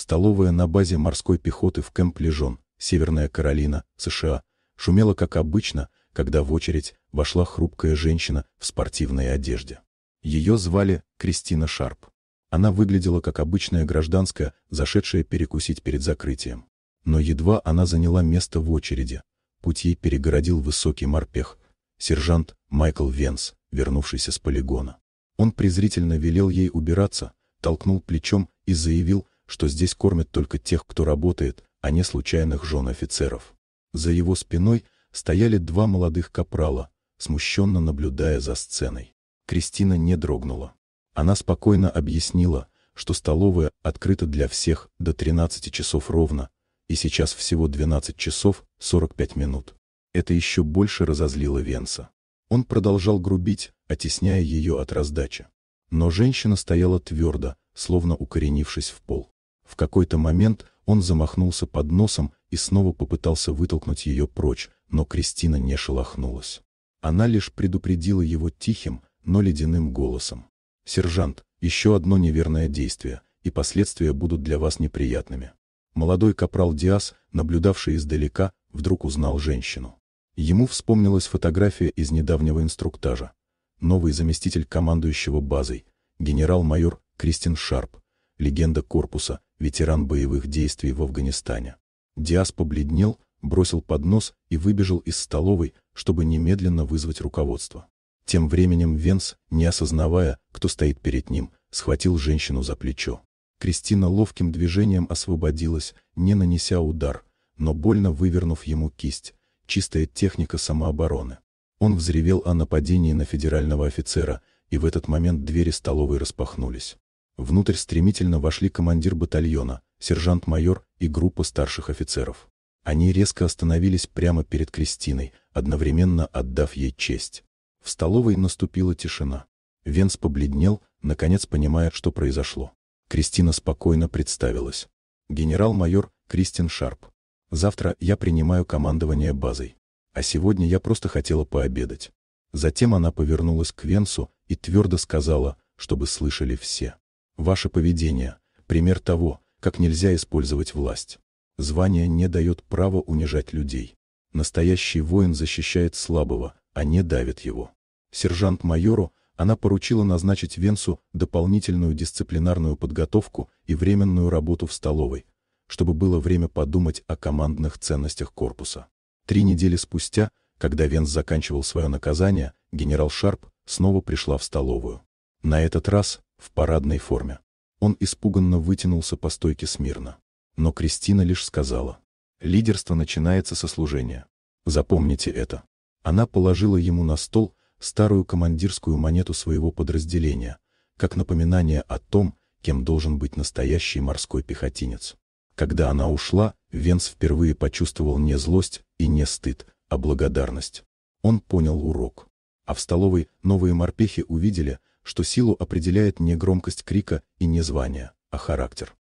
Столовая на базе морской пехоты в Кэмп-Лежон, Северная Каролина, США, шумела как обычно, когда в очередь вошла хрупкая женщина в спортивной одежде. Ее звали Кристина Шарп. Она выглядела как обычная гражданская, зашедшая перекусить перед закрытием. Но едва она заняла место в очереди, путь ей перегородил высокий морпех, сержант Майкл Венс, вернувшийся с полигона. Он презрительно велел ей убираться, толкнул плечом и заявил, что здесь кормят только тех, кто работает, а не случайных жен офицеров. За его спиной стояли два молодых капрала, смущенно наблюдая за сценой. Кристина не дрогнула. Она спокойно объяснила, что столовая открыта для всех до 13 часов ровно, и сейчас всего 12 часов 45 минут. Это еще больше разозлило Венса. Он продолжал грубить, оттесняя ее от раздачи. Но женщина стояла твердо, словно укоренившись в пол. В какой-то момент он замахнулся подносом и снова попытался вытолкнуть ее прочь, но Кристина не шелохнулась. Она лишь предупредила его тихим, но ледяным голосом. «Сержант, еще одно неверное действие, и последствия будут для вас неприятными». Молодой капрал Диас, наблюдавший издалека, вдруг узнал женщину. Ему вспомнилась фотография из недавнего инструктажа. Новый заместитель командующего базой, генерал-майор Кристин Шарп, легенда корпуса, ветеран боевых действий в Афганистане. Диас побледнел, бросил поднос и выбежал из столовой, чтобы немедленно вызвать руководство. Тем временем Венс, не осознавая, кто стоит перед ним, схватил женщину за плечо. Кристина ловким движением освободилась, не нанеся удар, но больно вывернув ему кисть. Чистая техника самообороны. Он взревел о нападении на федерального офицера, и в этот момент двери столовой распахнулись. Внутрь стремительно вошли командир батальона, сержант-майор и группа старших офицеров. Они резко остановились прямо перед Кристиной, одновременно отдав ей честь. В столовой наступила тишина. Венс побледнел, наконец понимая, что произошло. Кристина спокойно представилась. Генерал-майор Кристин Шарп. Завтра я принимаю командование базой. А сегодня я просто хотела пообедать. Затем она повернулась к Венсу и твердо сказала, чтобы слышали все. Ваше поведение – пример того, как нельзя использовать власть. Звание не дает права унижать людей. Настоящий воин защищает слабого, а не давит его. Сержант-майору она поручила назначить Венсу дополнительную дисциплинарную подготовку и временную работу в столовой, чтобы было время подумать о командных ценностях корпуса. 3 недели спустя, когда Венс заканчивал свое наказание, генерал Шарп снова пришла в столовую. На этот раз в парадной форме. Он испуганно вытянулся по стойке смирно. Но Кристина лишь сказала: «Лидерство начинается со служения. Запомните это». Она положила ему на стол старую командирскую монету своего подразделения, как напоминание о том, кем должен быть настоящий морской пехотинец. Когда она ушла, Венс впервые почувствовал не злость и не стыд, а благодарность. Он понял урок. А в столовой новые морпехи увидели, что силу определяет не громкость крика и не звание, а характер.